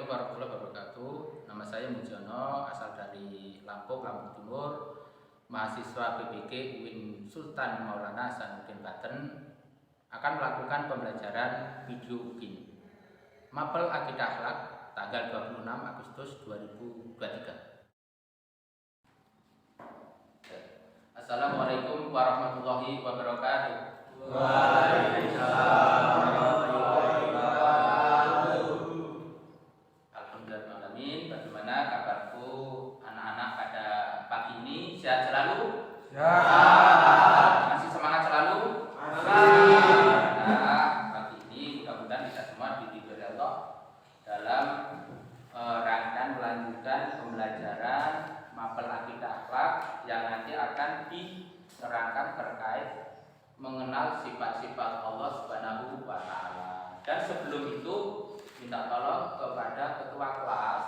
Assalamualaikum warahmatullahi wabarakatuh. Nama saya Mujono, asal dari Lampung Timur, mahasiswa PPG UIN Sultan Maulana Hasanuddin Banten, akan melakukan pembelajaran video begini. Mapel Akidah Akhlak tanggal 26 Agustus 2023. Assalamualaikum warahmatullahi wabarakatuh. Waalaikumsalam. Alhamdulillahirrahmanirrahim. Bagaimana kabarku anak-anak pada pagi ini? Sehat selalu? Sehat. Masih semangat selalu? Masih. Nah, pagi ini mudah-mudahan kita semua diberi Allah dalam rangkaian melanjutkan pembelajaran mapel akidah akhlak yang nanti akan diterangkan terkait mengenal sifat-sifat Allah Subhanahu wa taala. Dan sebelum itu minta tolong kepada ketua kelas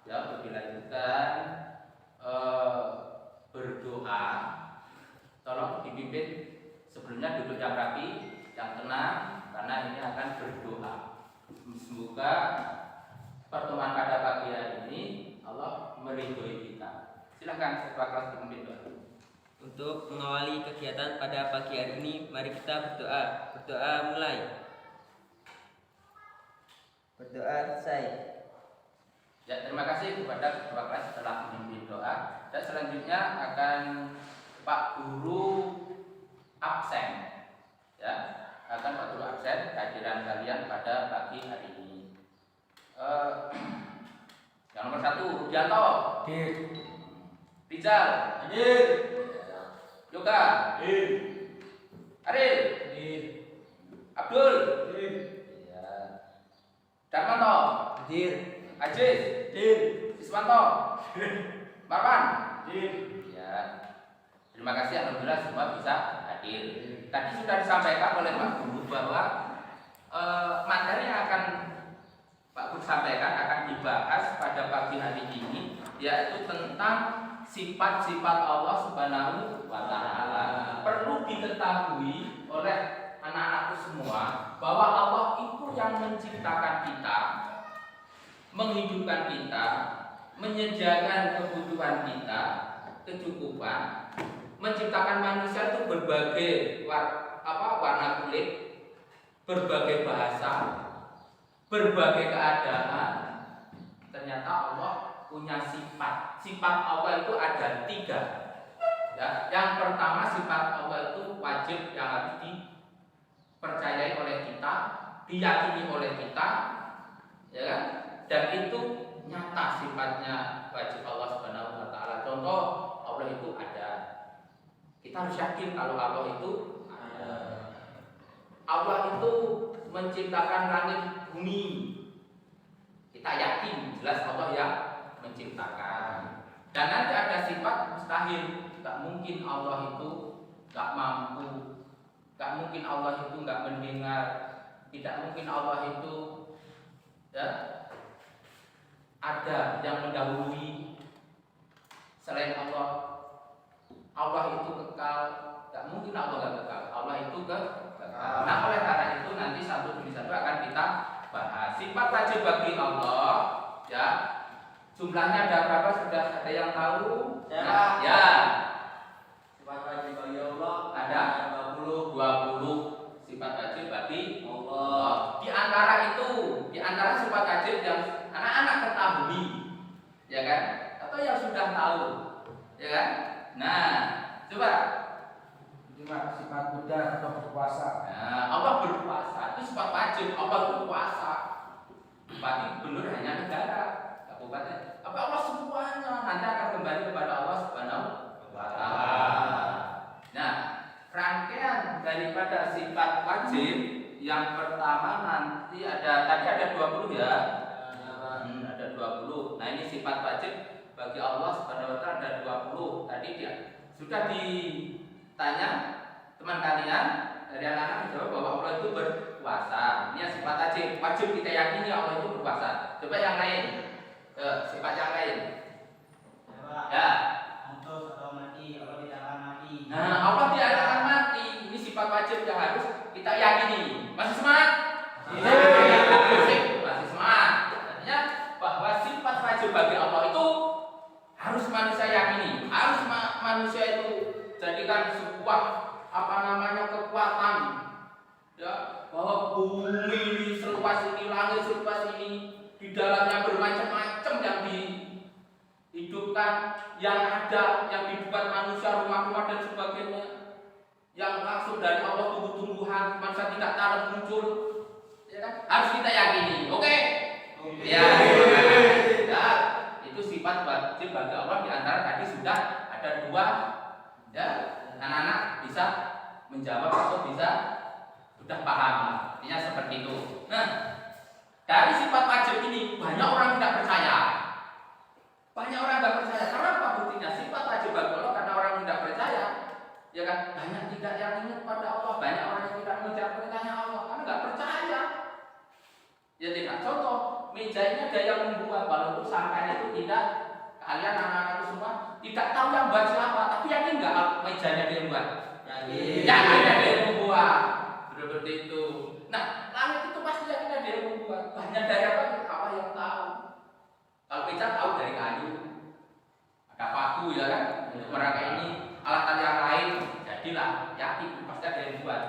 ya untuk dilanjutkan berdoa. Tolong dipimpin sebelumnya duduk yang rapi, yang tenang karena ini akan berdoa. Semoga pertemuan pada pagi hari ini Allah meridhoi kita. Silakan ketua kelas memimpin doa. Untuk mengawali kegiatan pada pagi hari ini, mari kita berdoa. Berdoa mulai. Berdoa selesai. Ya, terima kasih kepada ketua kelas telah memimpin doa. Dan selanjutnya akan Pak Guru absen. Ya, akan Pak Guru absen kehadiran kalian pada pagi hari ini. Yang nomor 1, Rudianto. Hadir. Rizal. Hadir. Yoga. Hadir. Aril. Hadir. Abdul. Hadir. Ya. Darmanto. Hadir. Ajis. Hadir. Iswanto. Marwan. Hadir. Ya. Terima kasih, alhamdulillah semua bisa hadir. Tadi sudah disampaikan oleh Pak Guru bahwa materi yang akan Pak Guru sampaikan akan dibahas pada pagi hari ini, yaitu tentang sifat-sifat Allah Subhanahu wa taala. Perlu diketahui oleh anak-anakku semua bahwa Allah itu yang menciptakan kita, menghidupkan kita, menyediakan kebutuhan kita, kecukupan, menciptakan manusia itu berbagai warna kulit, berbagai bahasa, berbagai keadaan. Ternyata Allah punya sifat. Sifat Allah itu ada 3. Ya, yang pertama sifat Allah itu wajib yang harus dipercayai oleh kita, diyakini oleh kita, ya kan? Dan itu nyata sifatnya wajib Allah Subhanahu wa taala. Contoh, Allah itu ada. Kita harus yakin kalau Allah itu ada. Allah itu menciptakan langit bumi. Kita yakin jelas Allah yang menciptakan. Dan nanti ada sifat mustahil. Tidak mungkin Allah itu tidak mampu. Tidak mungkin Allah itu tidak mendengar. Tidak mungkin Allah itu ya, ada yang mendahului selain Allah. Allah itu kekal. Tidak mungkin Allah tidak kekal. Allah itu kekal. Nah, oleh karena itu nanti satu demi satu akan kita bahas. Sifat wajib bagi Allah, ya. Jumlahnya ada berapa? Sudah ada yang tahu? Ya. Ya. Sifat wajib bagi Allah Ada 20 sifat wajib bagi Allah. Di antara sifat wajib yang anak-anak ketahui, ya kan? Atau yang sudah tahu, ya kan? Nah, coba. sifat mudah atau berpuasa. Nah, Allah berpuasa itu sifat wajib. Allah berpuasa. Bupati gubernur hanya negara, kabupaten. Apa Allah semuanya nanti akan kembali kepada Allah Subhanahu wa taala. Nah, rangkaian daripada sifat wajib yang pertama nanti tadi ada 20 ya. Ada 20. Nah, ini sifat wajib bagi Allah Subhanahu wa taala ada 20. Tadi dia sudah ditanya teman kalian dari anak-anak menjawab bahwa Allah itu berpuasa. Ini yang sifat wajib. Wajib kita yakini Allah itu berpuasa. Coba yang lain. Sifat yang lain. Ya. Antus atau mati, Allah tidak akan mati. Nah, Allah tidak akan mati. Ini sifat wajib yang harus kita yakini. Masih semangat? Masih semangat. Artinya harus manusia yakini, harus manusia itu jadikan sebuah kekuatan, ya, bahwa bumi ini seluas ini, langit seluas ini, di dalamnya bermacam-macam yang dihidupkan, yang ada, yang dibuat manusia, rumah-rumah dan sebagainya, yang langsung dari Allah, tumbuh-tumbuhan, manusia tidak tahu muncul, ya kan? Harus kita yakini, oke? Ya, ya, itu sifat wajib bagi Allah. Di antara tadi sudah ada dua, ya, anak-anak bisa menjawab atau bisa sudah paham, artinya seperti itu. Nah, dari sifat wajib ini banyak orang tidak percaya. Banyak orang tidak percaya. Karena apa buktinya? Sifat wajib bagi Allah karena orang tidak percaya, ya kan? Banyak tidak yang ingat pada Allah, banyak orang yang tidak mengejar perintahnya Allah karena nggak percaya. Ya tidak. Contoh, meja ini ada yang membuat, walaupun sampai itu tidak, kalian anak-anak semua tidak tahu yang buat siapa, tapi yakin nggak mejanya dia yang buat? Yakin ada yang membuat. Seperti itu. Nah, langit itu pasti yakin ada yang membuat. Banyak dari apa yang tahu. Kalau meja tahu dari kayu, ada paku, ya kan? Mereka ini alat-alat yang lain, jadilah yakin pasti ada yang buat.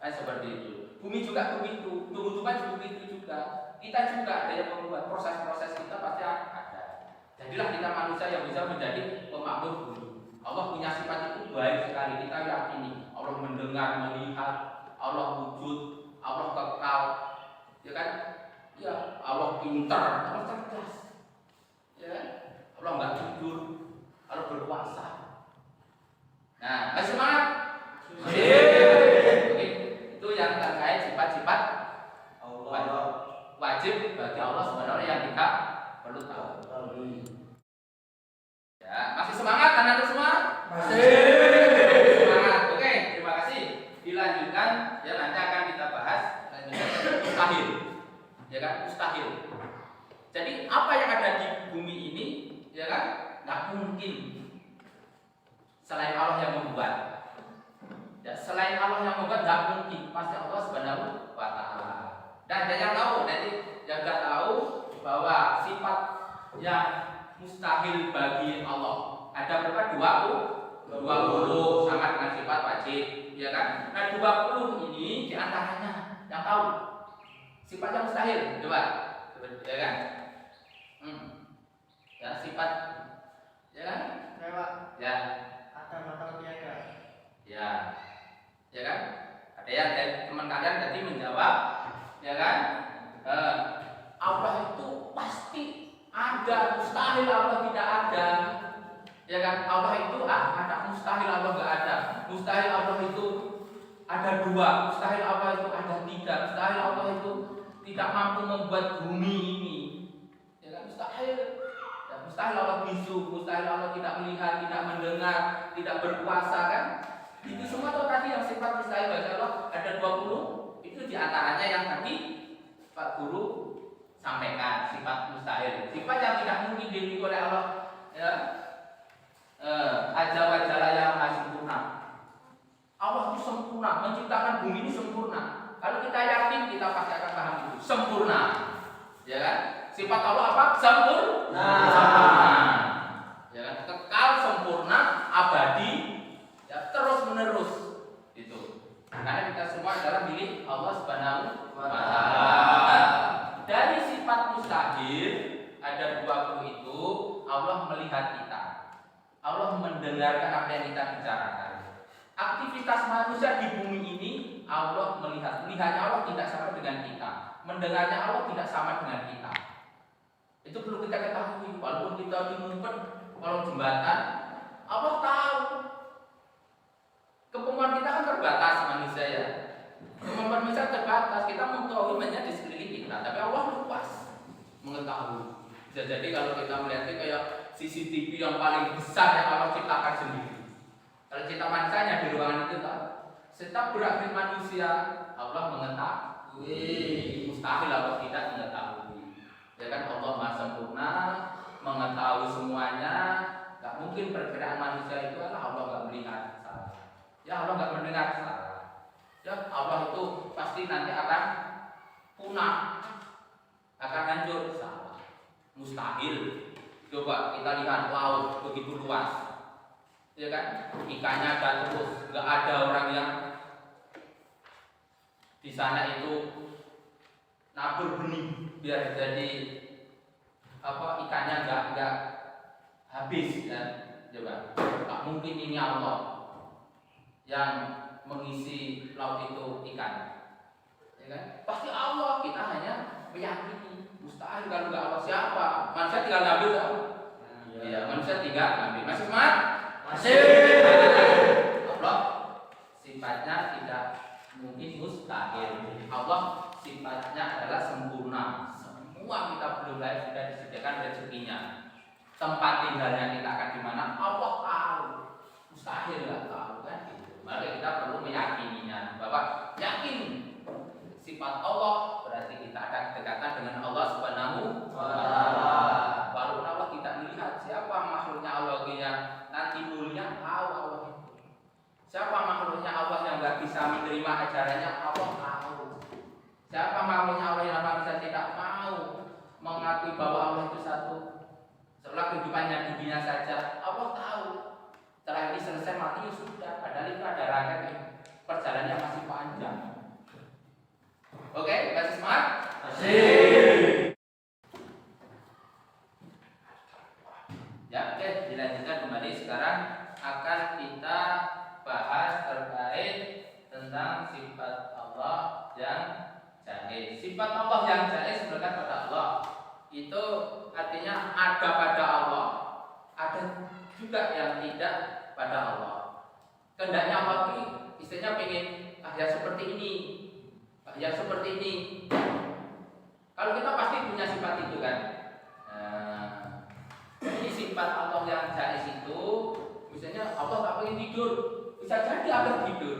Kan seperti itu. Bumi juga begitu, tumbuh-tumbuhan juga begitu juga. Kita juga ada yang membuat, proses-proses kita pasti ada. Jadilah kita manusia yang bisa menjadi pemakmur bumi. Allah punya sifat itu baik sekali, kita yakini. Allah mendengar, melihat, Allah wujud, Allah kekal, ya kan? Ya, Allah pintar, Allah cerdas, ya, Allah nggak tidur, Allah berkuasa. Nah, kasih semangat. Oke, itu yang terkait sifat-sifat wajib bagi Allah sebenarnya yang kita perlu tahu. Ya, masih semangat anak-anak semua? Masih semangat. Oke, terima kasih. Dilanjutkan, ya nanti akan kita bahas mustahil. Ya kan, mustahil. Jadi apa yang ada di bumi ini, ya kan, nggak mungkin selain Allah yang membuat. Ya, selain Allah yang membuat nggak mungkin, pasti Allah Subhanahu wa Ta'ala. Dan ada yang tahu, nanti yang nggak tahu bahwa sifat yang mustahil bagi Allah ada berapa? 20 sama dengan sifat wajib, ya kan? Nah 20 ini diantaranya yang tahu sifat yang mustahil, coba, ya kan? Ya sifat, ya kan? Ya. Ada mata tiada. Ya kan? Ada yang dari teman kalian tadi menjawab, ya kan? Allah itu pasti ada, mustahil Allah tidak ada, ya kan? Allah itu ada, mustahil Allah nggak ada, mustahil Allah itu ada dua, mustahil Allah itu ada tiga, mustahil Allah itu tidak mampu membuat bumi ini, ya kan? Mustahil, ya, mustahil Allah bisu, mustahil Allah tidak melihat, tidak mendengar, tidak berkuasa, kan? Itu semua tuh tadi yang sifat mustahil bagi Allah ada 20, itu diantaranya yang tadi Pak Guru sampaikan, sifat mustahil, sifat yang tidak mungkin dimiliki oleh Allah, ya. Azza wa Jalla yang maha sempurna. Allah itu sempurna, menciptakan bumi ini sempurna. Kalau kita yakin, kita pasti akan paham itu sempurna, ya kan? Sifat Allah apa? Sempurna. Ya kan? Kekal, sempurna, abadi, ya, terus menerus itu. Karena kita semua adalah milik Allah Subhanahu wa Ta'ala. Dari sifat mustahil ada 20 itu, Allah melihat kita, Allah mendengarkan apa yang kita bicarakan. Aktivitas manusia di bumi ini Allah melihat. Melihatnya Allah tidak sama dengan kita, mendengarnya Allah tidak sama dengan kita. Itu perlu kita ketahui. Walaupun kita di ngumpet kolong jembatan, Allah tahu. Kemampuan kita kan terbatas manusia, ya. Kemampuan manusia terbatas. Kita mengetahui banyak di sekeliling kita, tapi Allah luas mengetahui. Bisa jadi kalau kita melihatnya kayak CCTV yang paling besar yang Allah ciptakan sendiri. Kalau cipta manusianya di ruangan itu, kan? Setiap gerak manusia Allah mengetahui. Mustahil Allah tidak mengetahui. Ya kan, Allah Maha Sempurna, mengetahui semuanya. Gak mungkin perkiraan manusia itu adalah Allah gak melihat, salah. Ya Allah gak mendengar, salah. Ya Allah itu pasti nanti akan punah, akan hancur, salah. Mustahil. Coba kita lihat laut begitu luas, ya kan? Ikannya ada terus, nggak ada orang yang di sana itu nabur benih biar jadi ikannya nggak habis kan? Coba, tak mungkin ini Allah yang mengisi laut itu ikan, ya kan? Pasti Allah, kita hanya meyakini. Mustahil kalau nggak Allah. Siapa? Manusia tinggal ngambil tahu. Iya, manusia tinggal ngambil. Masih semangat? Masih. Allah sifatnya tidak mungkin mustahil. Allah sifatnya adalah sempurna. Semua kita belum lahir sudah disediakan rezekinya. Tempat tinggalnya kita akan di mana? Allah tahu. Mustahil nggak tahu kan? Maka kita perlu meyakininya. Bapak yakin sifat Allah, berarti kita ada kedekatan dengan Allah Subhanahu wa taala. Walaupun Allah tidak melihat siapa makhluknya Allah yang nanti mulia, tahu Allah itu. Siapa makhluknya Allah yang nggak bisa menerima ajarannya, Allah tahu. Siapa makhluknya Allah yang bisa tidak mau mengakui bahwa Allah itu satu, setelah kehidupannya di dunia saja, Allah tahu. Setelah ini selesai mati ya sudah, padahal itu ada rakyat, perjalanannya masih panjang. Oke, masih semangat? Masih. Ya, oke, dilanjutkan kembali. Sekarang akan kita bahas terkait tentang sifat Allah yang jaiz. Sifat Allah yang jaiz berkat pada Allah itu artinya ada pada Allah, ada juga yang tidak pada Allah. Kehendaknya Allah ini istilahnya pengen ya seperti ini, ya seperti ini. Kalau kita pasti punya sifat itu kan. Ini sifat Allah yang jaiz itu, misalnya Allah tak pengen tidur, bisa jadi Allah tidur,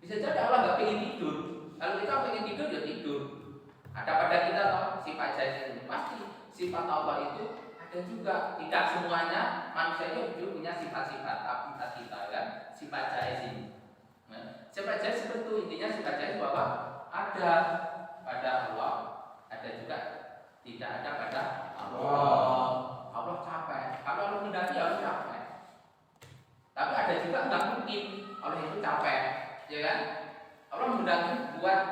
bisa jadi Allah nggak pengen tidur. Kalau kita pengen tidur ya tidur. Ada pada kita toh sifat jaiz itu. Pasti sifat Allah itu ada juga. Tidak semuanya manusia itu punya sifat-sifat, tapi kita kan sifat jaiz ini. Sifat jaiz seperti itu, intinya sifat jaiz bahwa ada pada Allah, ada juga tidak ada pada Allah. Allah capek, kalau Allah mendaki Allah capek. Tapi ada juga nggak mungkin Allah itu capek, ya kan? Allah mendaki buat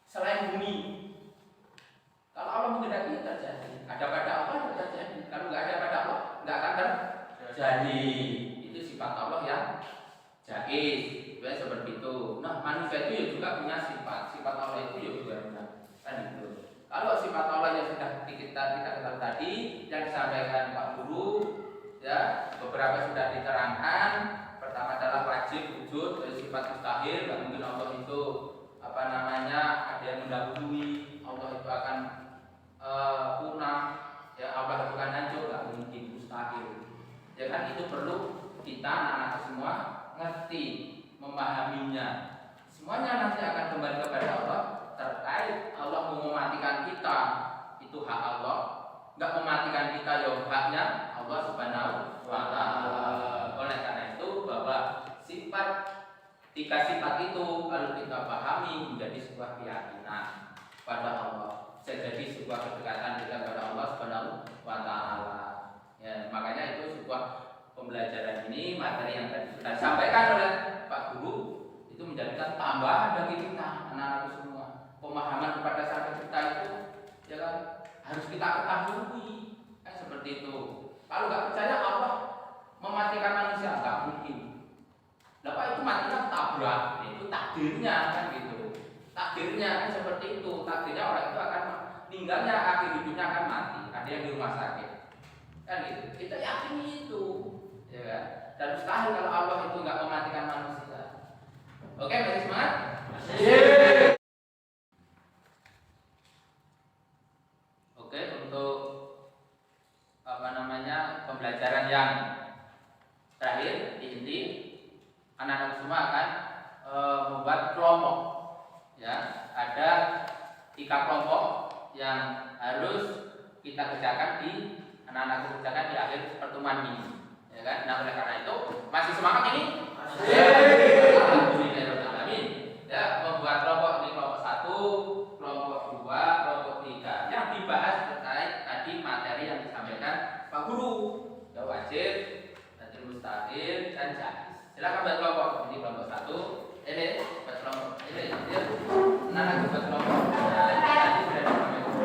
selain bumi. Kalau Allah menghendaki terjadi, ada pada Allah terjadi. Kalau nggak ada pada Allah nggak akan terjadi. Itu sifat Allah yang jaiz. Seperti itu. Nah, manusia itu ya juga punya sifat. Sifat Allah itu ya juga punya. Kan itu. Kalau sifat Allah yang sudah kita ketahui tadi, yang disampaikan Pak Guru, ya beberapa sudah diterangkan. Pertama adalah wajib wujud dari sifat mustahil. Nggak mungkin Allah itu ada yang mendahului. Allah itu akan punah. Ya Allah itu akan hancur. Nggak mungkin, mustahil. Ya kan itu perlu kita anak-anak semua ngerti, memahaminya. Semuanya nanti akan kembali kepada Allah. Terkait Allah mau mematikan kita, itu hak Allah. Enggak mematikan kita ya haknya Allah Subhanahu wa taala. Oleh karena itu bahwa tiga sifat itu kalau kita pahami menjadi sebuah keyakinan pada Allah, bisa jadi sebuah kedekatan kita kepada Allah Subhanahu wa taala. Ya, makanya itu sebuah pembelajaran ini, materi yang tadi sudah disampaikan oleh Pak Guru, itu menjadikan tambahan bagi kita anak-anak semua. Pemahaman kepada sahabat kita itu ya kan, harus kita ketahui kan seperti itu. Kalau nggak percaya Allah mematikan manusia nggak mungkin. Lalu itu matinya tabrak, itu takdirnya kan gitu. Takdirnya kan seperti itu. Takdirnya orang itu akan meninggalnya, akhir hidupnya akan mati. Ada yang di rumah sakit kan gitu. Kita yakini itu, ya kan? Dan mustahil kalau Allah itu nggak mematikan manusia. Oke, masih semangat? Masih. Oke, untuk pembelajaran yang terakhir di inti, anak-anak semua akan membuat kelompok. Ya, ada 3 kelompok yang harus kita kerjakan anak-anak kerjakan di akhir pertemuan ini. Ya kan? Nah, oleh karena itu masih semangat ini? Masih. Alhamdulillahirobbilalamin. Ya, membuat kelompok ini, kelompok 1, kelompok 2, kelompok 3. Yang dibahas terkait tadi materi yang disampaikan guru. Ya wajib, hadil mustahil dan jaiz. Silakan buat kelompok. Ini kelompok 1. Ini buat kelompok. Ini dia. Nah, nanti buat kelompok. Nah, ini tadi sudah disampaikan.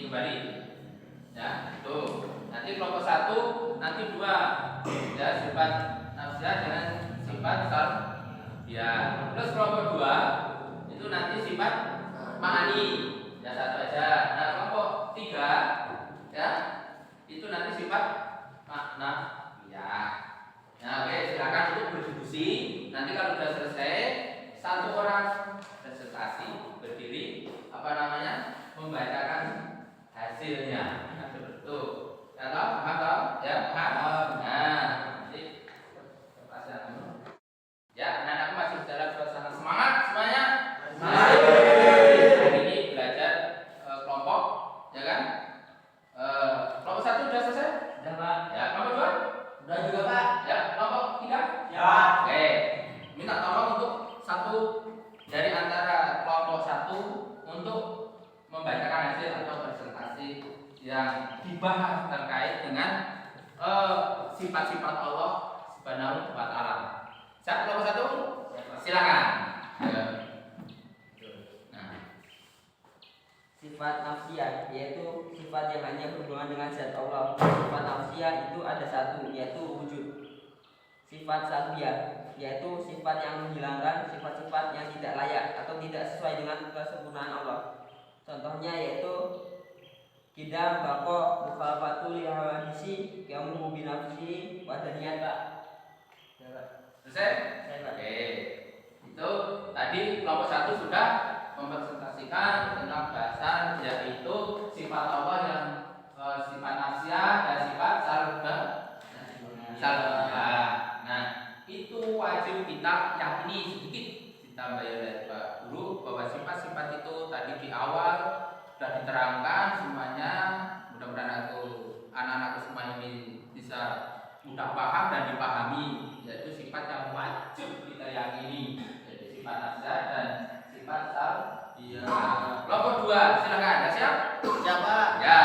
Kembali ya itu nanti kelompok 1 nanti 2 ya sifat nafsiyah dengan sifat ya terus kelompok 2 itu nanti sifat ma'ani ya 1 aja. Nah kelompok 3 ya itu nanti sifat makna ya. Nah oke silakan untuk berdiskusi nanti kalau sudah selesai satu orang presentasi berdiri membacakan hasilnya. Nah, seperti itu. Ya tahu? Paham tahu? Ya, paham. Nah, nanti ya, anak-anakku masih dalam suasana semangat semuanya. Hari ini belajar kelompok, ya kan? Kelompok 1 sudah selesai? Sudah, Pak. Ya, kelompok 2? Sudah juga, Pak. Ya, kelompok 3? Ya, Pak. Oke. Minta tolong untuk satu dari antara kelompok 1 untuk membacakan hasil atau presentasi yang dibahas terkait dengan sifat-sifat Allah Subhanahu wa taala. Siap kelompok 1? Silakan. Nah, sifat nafsiyah yaitu sifat yang hanya berhubungan dengan zat Allah. Sifat nafsiyah itu ada satu, yaitu wujud. Sifat salbiyah yaitu sifat yang menghilangkan sifat-sifat yang tidak layak atau tidak sesuai dengan kesempurnaan Allah. Contohnya yaitu kidam, bako, mukhalafatul hawadisi, yamu binafsi, wadaniyat. selesai? Oke. Itu tadi kelompok 1 sudah mempresentasikan tentang bahasan yaitu sifat Allah yang sifat nafsiyah dan sifat salbiyah. Nah, itu wajib kita yakini sedikit ditambah oleh Pak Guru bahwa sifat-sifat itu tadi di awal sudah diterangkan semuanya. Mudah-mudahan anak-anakku semua ini bisa mudah paham dan dipahami, yaitu sifat yang wajib kita yakini, yaitu sifat nafsiyah dan sifat salbiyah. Kelompok 2 silakan. Ada siap? Siapa? Ya.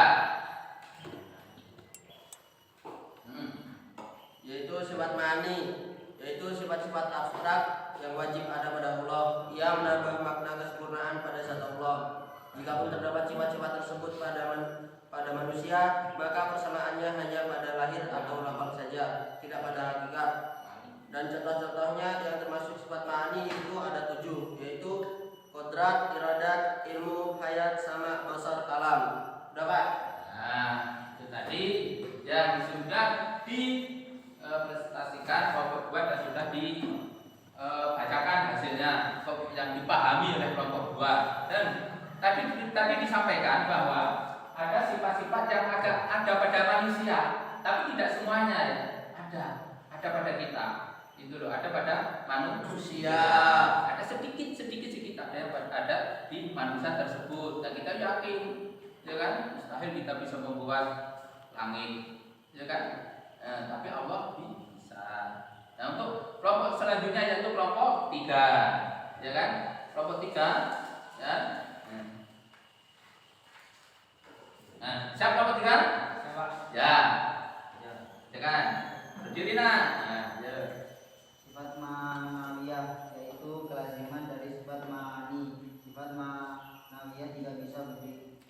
Yaitu sifat ma'ani, yaitu sifat-sifat abstrak yang wajib ada pada Allah. Ia menambah makna kesempurnaan pada zat Allah. Jikapun terdapat sifat-sifat tersebut pada manusia, maka persamaannya hanya pada lahir atau lafal saja, tidak pada hakikat. Dan contoh-contohnya yang termasuk sifat ma'ani itu ada 7, yaitu kodrat, iradat, ilmu, hayat, sama, basar, kalam. Udah, Pak? Nah, itu tadi yang sudah dipresentasikan kelompok 2 dan sudah dibacakan hasilnya yang dipahami oleh kelompok 2. Dan tadi disampaikan bahwa ada sifat-sifat yang ada pada manusia, tapi tidak semuanya ya. Ada pada kita. Itu loh, ada pada manusia. Ada sedikit ada di manusia tersebut. Dan kita yakin, ya kan? Mustahil kita bisa membuat langit, ya kan? Tapi Allah bisa. Nah, untuk kelompok selanjutnya yaitu kelompok 3, ya kan? Kelompok 3, ya. Nah, siap kelompok 3? Siapa? Ya. Ya kan? Berdiri nah. Ya. Sifat ma'nawiyah yaitu kelaziman dari sifat ma'ani. Sifat ma'nawiyah tidak bisa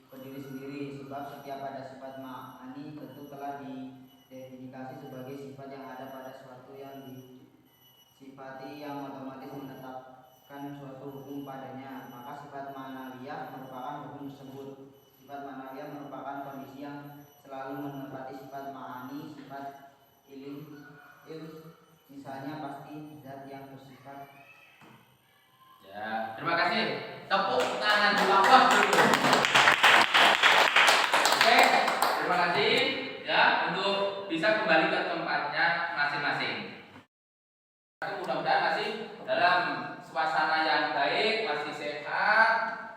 berdiri sendiri, sebab setiap ada sifat ma'ani tentu telah didefinisikan sebagai sifat yang ada pada suatu yang disifati yang otomatis menetapkan suatu hukum padanya. Maka sifat ma'nawiyah merupakan hukum tersebut. Sifat ma'nawiyah merupakan kondisi yang selalu menempati sifat ma'ani, sifat ilmu sisanya pasti zat yang bersifat. Ya, terima kasih. Tepuk tangan di bawah dulu. Oke, terima kasih ya untuk bisa kembali ke tempatnya masing-masing. Mudah-mudahan masih dalam suasana yang baik, masih sehat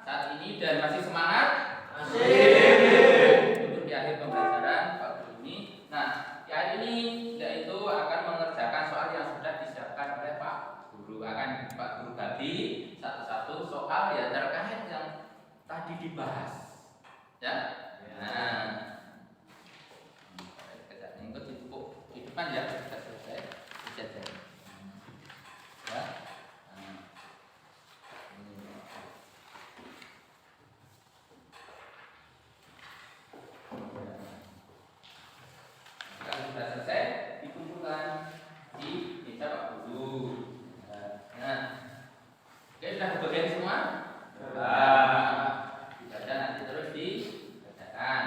saat ini dan masih semangat. Untuk di akhir pembelajaran Pak Guru ini. Nah, hari ini yaitu akan mengerjakan soal yang sudah disiapkan oleh Pak Guru. Akan Pak Guru bagi satu-satu soal ya terkait yang tadi dibahas. Ya. Nah, ikut ditepuk di depan ya. Kita selesai. Dijajar. Ya. Nah. Kalau sudah selesai, dikumpulkan di meja Pak Guru. Nah, oke, sudah kebagian semua? Dibaca nanti terus dibacakan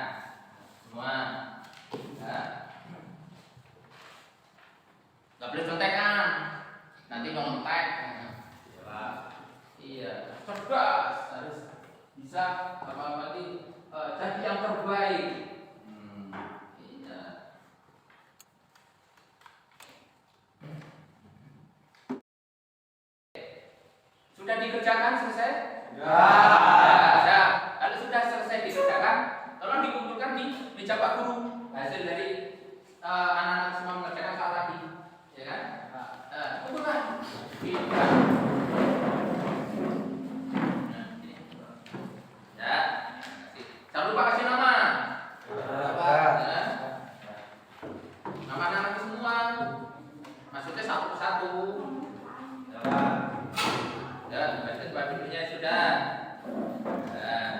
semua. Nah, nggak boleh contekan, nanti nyontek. Iya, cerdas, harus bisa apa lagi jadi yang terbaik. Iya. Sudah dikerjakan selesai? Ya. Kalau sudah selesai dikerjakan, tolong dikumpulkan di meja Pak Guru hasil dari anak-anak semua mengerjakan soal tadi, ya kan? Kumpulkan. Ya. Jangan lupa kasih nama. Ya. Nama anak semua. Maksudnya satu persatu. Ya, baca sudah. Nah,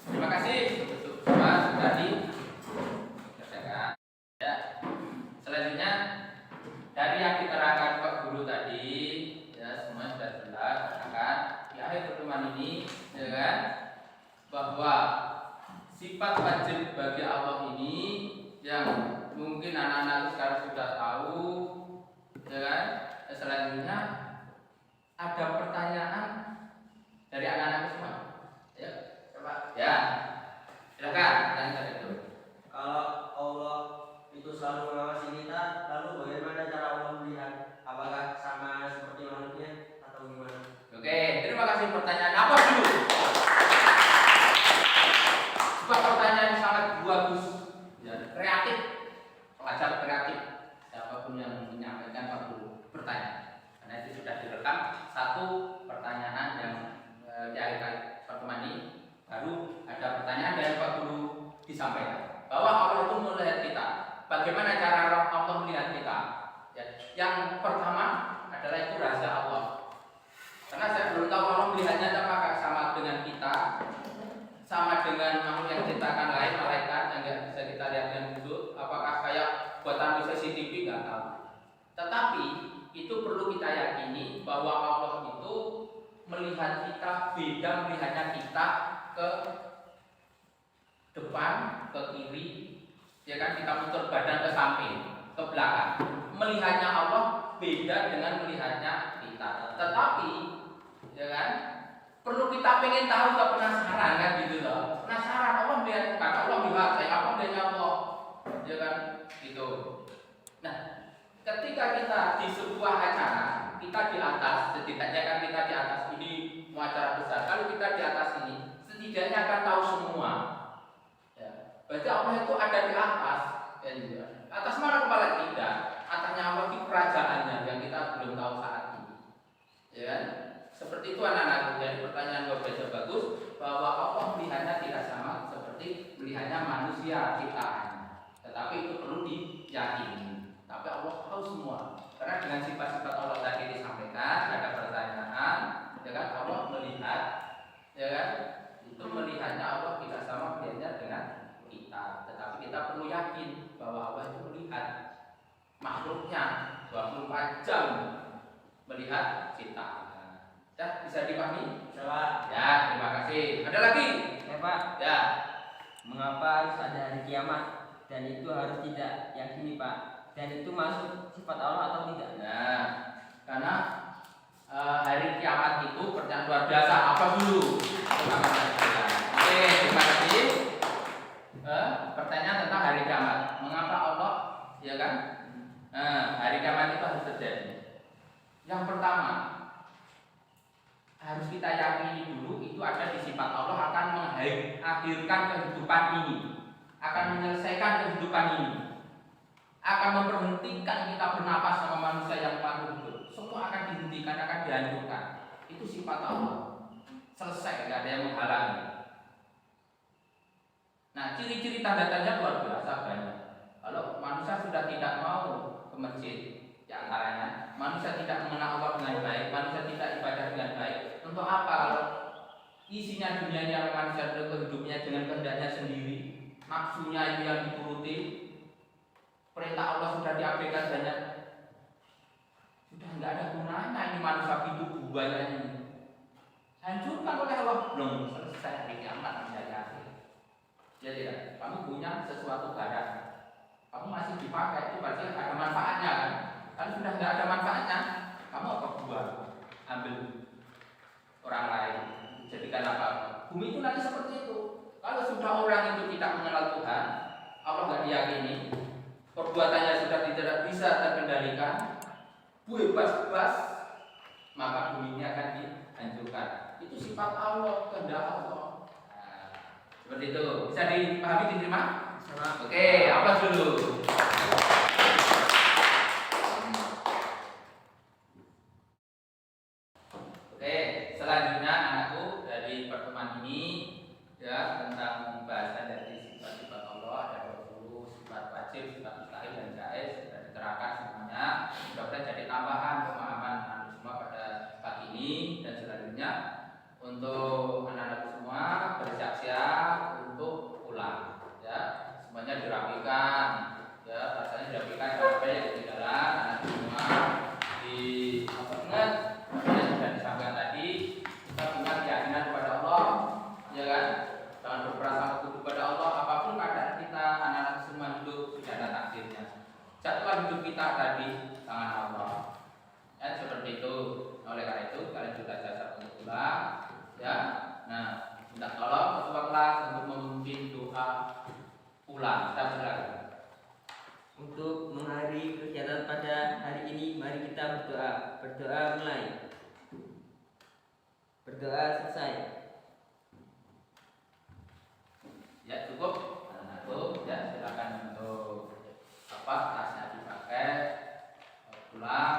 terima kasih untuk semua sudah dikerjakan. Ya. Selanjutnya dari yang diterangkan Pak Guru tadi, ya semua sudah jelas. Akan di akhir pertemuan ini, ya kan, bahwa sifat wajib bagi Allah ini yang mungkin anak-anak sekarang sudah tahu, ya kan. Selanjutnya ada pertanyaan dari anak-anak semua. Ya, coba. Ya, silakan. Tanya itu. Kalau Allah itu selalu mengawasi kita, lalu bagaimana cara Allah melihat? Apakah sama seperti manusia atau gimana? Oke, terima kasih pertanyaan. Apa dulu? Sebuah pertanyaan yang sangat bagus, ya, kreatif, pelajar kreatif. Siapapun yang menyampaikan Pak Guru bertanya, karena itu sudah direkam satu pertanyaan yang di akhir pertemuan ini baru ada pertanyaan dari Pak Guru disampaikan bahwa Allah itu melihat kita. Bagaimana cara Allah melihat kita? Ya, yang pertama adalah itu rahasia Allah. Karena saya belum tahu Allah melihatnya apakah sama dengan kita, sama dengan makhluk yang diciptakan lain, malaikat yang nggak bisa kita lihat dengan wujud, apakah kayak buatan CCTV, nggak tahu. Tetapi itu perlu kita yakini bahwa Allah itu melihat kita beda melihatnya kita ke depan, ke kiri, ya kan, kita putar badan ke samping, ke belakang. Melihatnya Allah beda dengan melihatnya kita. Tetapi, ya kan, perlu kita pengen tahu, tak penasaran kan gitu loh. Penasaran Allah melihat, kata Allah melihat saya, apa melihatnya Allah, ya kan, gitu. Nah, ketika kita di sebuah acara, kita di atas, setidaknya kan kita di atas ini mau acara besar. Kalau kita di atas ini, setidaknya akan tahu semua. Ya, berarti Allah itu ada di atas, ya juga. Atas mana kepala kita? Atasnya Allah di kerajaannya yang kita belum tahu saat ini. Ya kan? Seperti itu anak-anak. Jadi pertanyaan Bapak bagus bahwa Allah melihatnya tidak sama seperti melihatnya manusia ciptaan. Tetapi itu perlu diyakini. Tapi Allah tahu semua. Karena dengan sifat-sifat Allah tadi disampaikan, ada pertanyaan, ya kan, Allah melihat, ya kan, itu melihatnya Allah tidak sama melihatnya dengan kita. Tetapi kita perlu yakin bahwa Allah itu melihat makhluknya 24 jam melihat kita. Ya, bisa dipahami? Coba. Ya, terima kasih. Ada lagi? Ya Pak, Ya. mengapa harus ada hari kiamat dan itu harus tidak yakini Pak? dan itu masuk sifat Allah atau tidak? Nah, karena hari kiamat itu pertanyaan luar biasa. Apa dulu? Oke, terima kasih. Pertanyaan tentang hari kiamat. Mengapa Allah, ya kan? Hari kiamat itu harus terjadi. Yang pertama, harus kita yakini dulu itu ada di sifat Allah akan mengakhirkan kehidupan ini, akan menyelesaikan kehidupan ini, akan memberhentikan kita bernapas sama manusia yang paling hidup. Semua akan dihentikan, akan dihancurkan. Itu sifat Allah. Selesai, tidak ada yang menghalangi. Nah, ciri-ciri tanda-tanda luar biasa banyak. Kalau manusia sudah tidak mau ke masjid, di antaranya manusia tidak mengenal Allah dengan baik, manusia tidak ibadah dengan baik. Untuk apa kalau isinya dunia yang manusia hidupnya dengan kehendaknya sendiri, nafsunya itu yang dituruti, perintah Allah sudah diabaikan banyak, sudah nggak ada gunanya ini manusia hidup buaya ini. Hancurkan oleh Allah, belum selesai hari kiamat menjadi akhir. Ya tidak, kamu punya sesuatu barang, kamu masih dipakai itu pasti ada manfaatnya kan? Kalau sudah nggak ada manfaatnya, kamu apa buang, ambil orang lain, jadikan apa? Bumi itu nanti seperti itu. Kalau sudah orang itu tidak mengenal Tuhan, Allah nggak diyakini, perbuatannya sudah tidak bisa terkendalikan, bebas-bebas, maka bumi ini akan dihancurkan. Itu sifat Allah, kehendak Allah. Seperti itu, bisa dipahami, diterima? Oke, apa dulu? Oke, selanjutnya anakku dari pertemuan ini ya tentang pembahasan dari sifat-sifat Allah, ada 20 sifat wajib, sifat mustahil dan jaiz sudah diterangkan semuanya. Mudah-mudahan jadi tambahan pemahaman anak semua pada pagi ini dan selanjutnya untuk anak-anak semua bersiap-siap untuk pulang ya, semuanya dirapikan ya, rasanya dirapikan sampai yang ketinggalan anak semua di apa ingat yang sudah disampaikan tadi, kita punya keyakinan kepada Allah ya kan, jangan berprasangka buruk kepada Allah, apapun keadaan kita anak-anak semua hidup tidak ada takdirnya, jadwal hidup kita tadi tangan Allah ya, seperti itu. Oleh karena itu kalian juga jasa untuk pulang ya. Nah, minta tolong ketua kelas untuk memimpin doa pulang. Kita silakan. Untuk mengakhiri kegiatan pada hari ini, mari kita berdoa. Berdoa mulai. Berdoa selesai. Ya cukup. Anakku ya silakan untuk apa tasnya dipakai pulang.